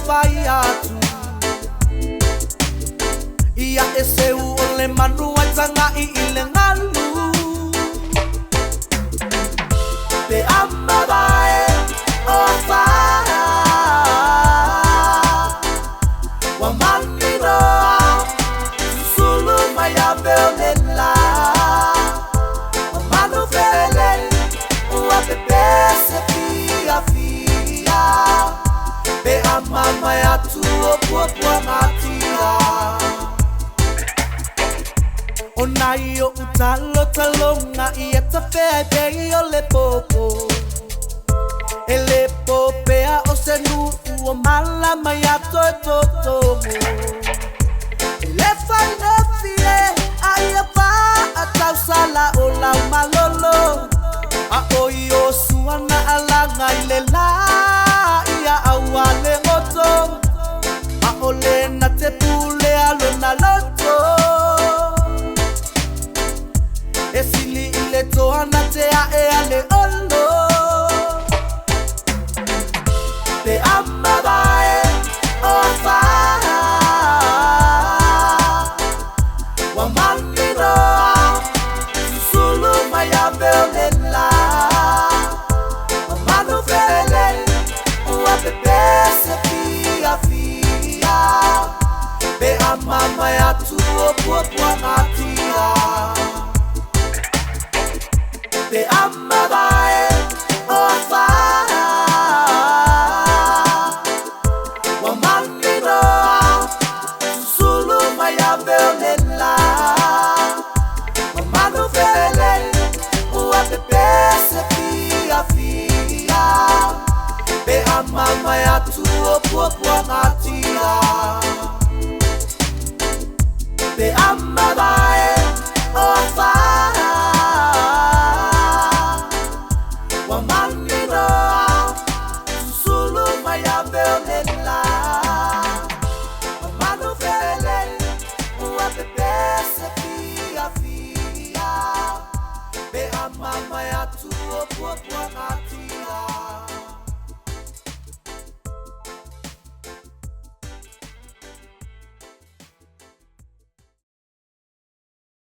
fai atu ia ese u ole manu atanga I ile ngalu te amabae o fa wa manino sulu maya veolela o manu vele wa bebe se fia fia be amama ya tu o po matia Onaio utalo talonga I eta fea bei o le popo E le popea o se nu o mala mai ato e totomo E le fai no fie a ia pa a tau sala o lau malolo A oi o suana alanga I le la ia aua le ngoto A ole na te pule alo na loto Esili ile toana te a e ale olo Te amabae o fa Wa manino Sulu maya veolela Wa manu vele Wa bebe se fia fia Be amama ya tuo po matia Te amabae o fa Wa manino Sulu maya veolela Wa manu vele Wa bebe se fia fia Be amama ya tuo po matia Te amabae o fa Be amama ya tu o po ngati